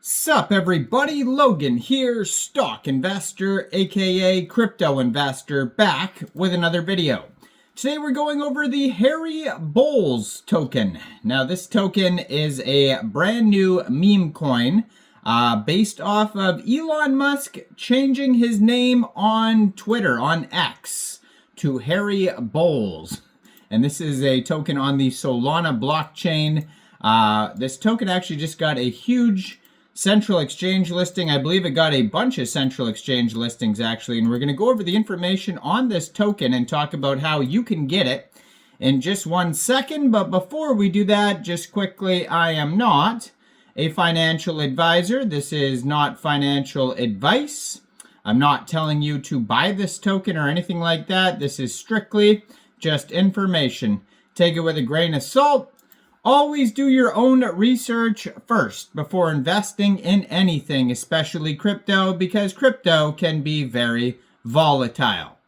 Sup everybody, Logan here, stock investor aka crypto investor, back with another video. Today we're going over the HARRYBOLZ token. Now this token is a brand new meme coin based off of Elon Musk changing his name on Twitter, on X, to HARRYBOLZ. And this is a token on the Solana blockchain. This token actually just got a huge central exchange listing. I believe it got a bunch of central exchange listings actually, and we're going to go over the information on this token and talk about how you can get it in just 1 second. But before we do that, just quickly, I am not a financial advisor. This is not financial advice. I'm not telling you to buy this token or anything like that. This is strictly just information. Take it with a grain of salt. Always do your own research first before investing in anything, especially crypto, because crypto can be very volatile.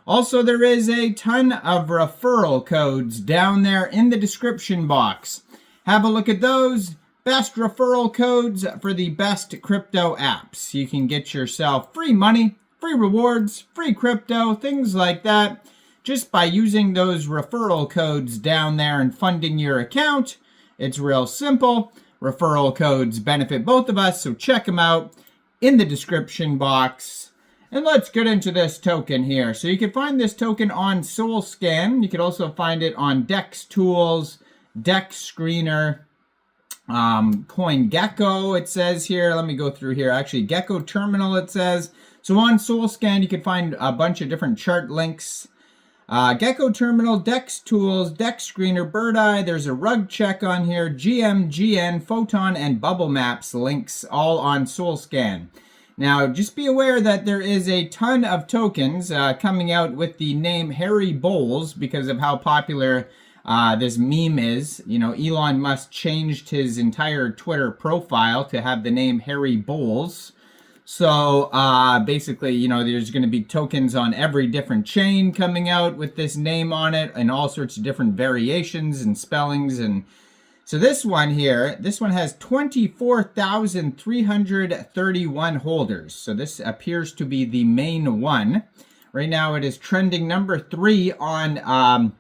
Also, there is a ton of referral codes down there in the description box. Have a look at those. Best referral codes for the best crypto apps. You can get yourself free money, free rewards, free crypto, things like that, just by using those referral codes down there and funding your account. It's real simple. Referral codes benefit both of us, so check them out in the description box. And let's get into this token here. So you can find this token on Solscan. You can also find it on Dex Tools, Dex Screener, CoinGecko, it says here. Let me go through here. Actually, Gecko Terminal, it says. So on Solscan, you can find a bunch of different chart links. Gecko Terminal, Dex Tools, Dex Screener, Bird Eye, there's a rug check on here, GM, GN, Photon, and Bubble Maps links all on Solscan. Now, just be aware that there is a ton of tokens coming out with the name HARRYBOLZ because of how popular this meme is. You know, Elon Musk changed his entire Twitter profile to have the name HARRYBOLZ. So basically, you know, there's going to be tokens on every different chain coming out with this name on it and all sorts of different variations and spellings. And so this one here, this one has 24,331 holders. So this appears to be the main one. Right now it is trending number 3 on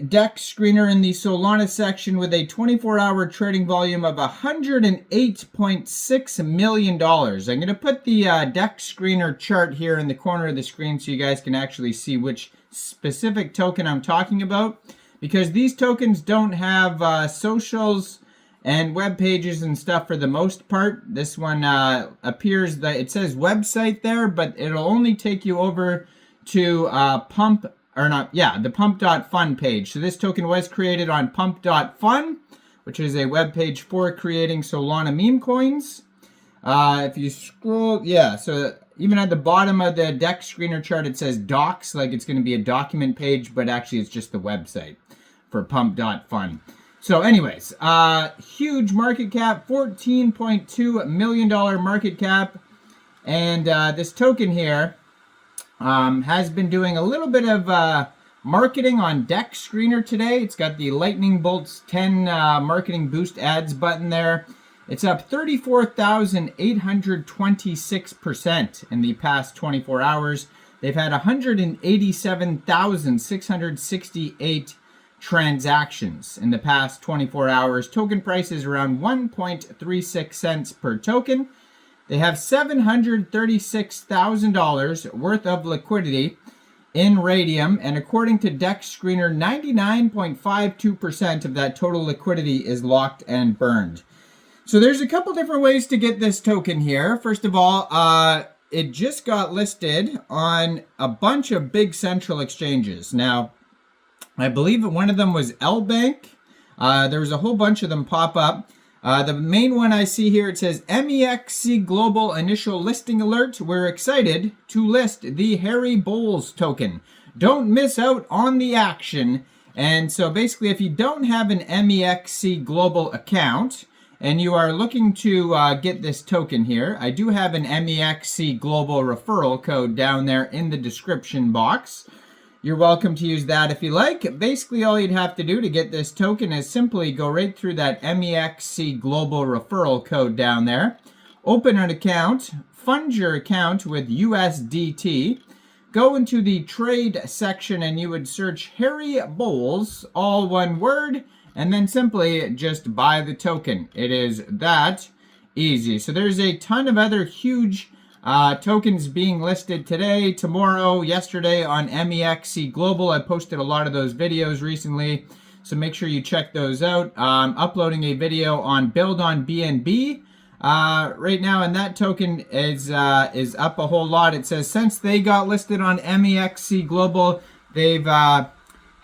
Dex Screener in the Solana section with a 24-hour trading volume of $108.6 million. I'm going to put the Dex Screener chart here in the corner of the screen so you guys can actually see which specific token I'm talking about, because these tokens don't have socials and web pages and stuff for the most part. This one appears that it says website there, but it'll only take you over to the pump.fun page. So this token was created on pump.fun, which is a web page for creating Solana meme coins. If you scroll, so even at the bottom of the Dex Screener chart, it says docs, like it's going to be a document page, but actually it's just the website for pump.fun. So anyways, huge market cap, $14.2 million market cap. And this token here has been doing a little bit of marketing on Dex Screener today. It's got the Lightning Bolts 10 marketing boost ads button there. It's up 34,826% in the past 24 hours. They've had 187,668 transactions in the past 24 hours. Token price is around 1.36 cents per token. They have $736,000 worth of liquidity in Radium, and according to Dex Screener, 99.52% of that total liquidity is locked and burned. So there's a couple different ways to get this token here. First of all, it just got listed on a bunch of big central exchanges. Now, I believe one of them was LBank. There was a whole bunch of them pop up. The main one I see here, it says MEXC Global Initial Listing Alert. We're excited to list the HARRYBOLZ token. Don't miss out on the action. And so basically, if you don't have an MEXC Global account and you are looking to get this token here, I do have an MEXC Global referral code down there in the description box. you're welcome to use that if you like. Basically, all you'd have to do to get this token is simply go right through that MEXC global referral code down there, open an account, fund your account with USDT, go into the trade section and you would search HARRYBOLZ, all one word, and then simply just buy the token. It is that easy. So there's a ton of other huge tokens being listed today, tomorrow, yesterday on MEXC Global. I posted a lot of those videos recently, so make sure you check those out. I'm uploading a video on Build on BNB right now, and that token is up a whole lot. It says since they got listed on MEXC Global, they've had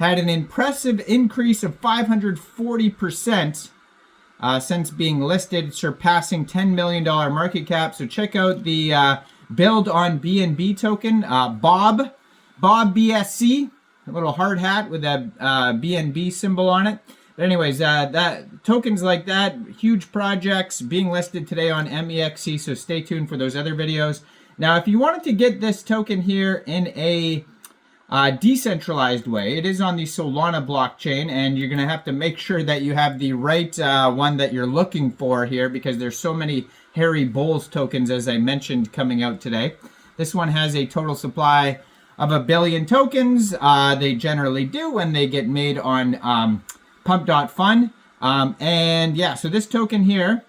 an impressive increase of 540%. Since being listed, surpassing $10 million market cap. So check out the Build on BNB token, Bob BSC, a little hard hat with a BNB symbol on it. But anyways, that tokens like that, huge projects being listed today on MEXC, so stay tuned for those other videos. Now, if you wanted to get this token here in a decentralized way, it is on the Solana blockchain, and you're going to have to make sure that you have the right one that you're looking for here, because there's so many HARRYBOLZ tokens, as I mentioned, coming out today. This one has a total supply of 1 billion tokens. They generally do when they get made on pump.fun. And yeah, so this token here,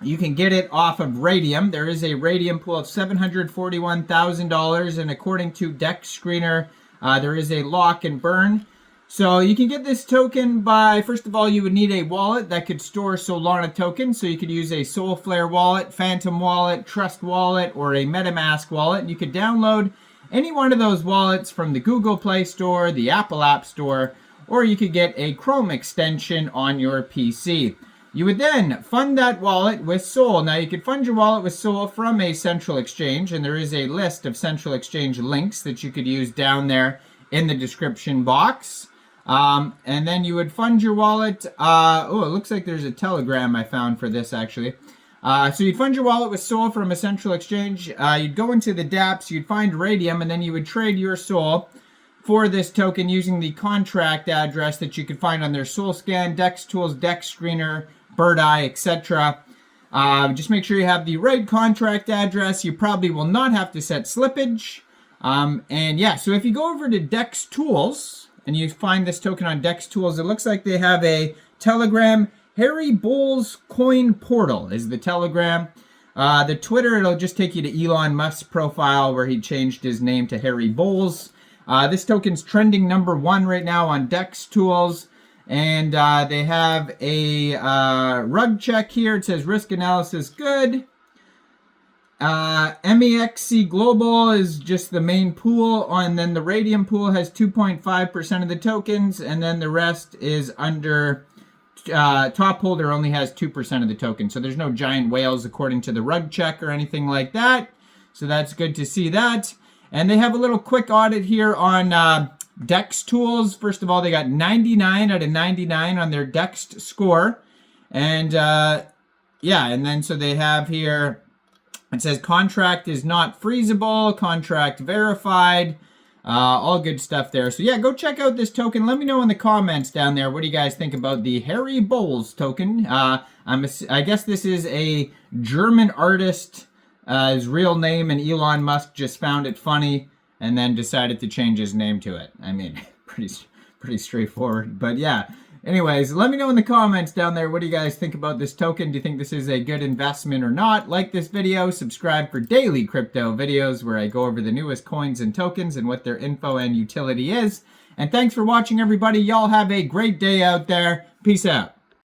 you can get it off of Radium. There is a Radium pool of $741,000, and according to Deck Screener, there is a lock and burn. So you can get this token by, first of all, you would need a wallet that could store Solana tokens. So you could use a Soulflare wallet, Phantom wallet, Trust wallet, or a MetaMask wallet. And you could download any one of those wallets from the Google Play Store, the Apple App Store, or you could get a Chrome extension on your PC. You would then fund that wallet with Sol. Now, you could fund your wallet with Sol from a central exchange, and there is a list of central exchange links that you could use down there in the description box. And then you would fund your wallet. Oh, it looks like there's a Telegram I found for this, actually. So you'd fund your wallet with Sol from a central exchange. You'd go into the dApps, you'd find Radium, and then you would trade your Sol for this token using the contract address that you could find on their SolScan, Dex Tools, Deck Screener, Bird Eye, etc. Just make sure you have the right contract address. You probably will not have to set slippage. And yeah, so if you go over to Dex Tools and you find this token on Dex Tools, it looks like they have a Telegram. HARRYBOLZ coin portal is the Telegram. The Twitter, it'll just take you to Elon Musk's profile where he changed his name to HARRYBOLZ. This token's trending #1 right now on Dex Tools. And they have a rug check here. It says risk analysis good. MEXC Global is just the main pool. And then the Radium pool has 2.5% of the tokens. And then the rest is under top holder only has 2% of the tokens. So there's no giant whales according to the rug check or anything like that. So that's good to see that. And they have a little quick audit here on Dex Tools. First of all, they got 99 out of 99 on their Dex score. And yeah, and then so they have here, it says contract is not freezable, contract verified, all good stuff there. So yeah, go check out this token. Let me know in the comments down there, what do you guys think about the HARRYBOLZ token? I guess this is a German artist, his real name, and Elon Musk just found it funny and then decided to change his name to it. I mean, pretty straightforward. But yeah, anyways, let me know in the comments down there, what do you guys think about this token? Do you think this is a good investment or not? Like this video, subscribe for daily crypto videos where I go over the newest coins and tokens and what their info and utility is. And thanks for watching, everybody. Y'all have a great day out there. Peace out.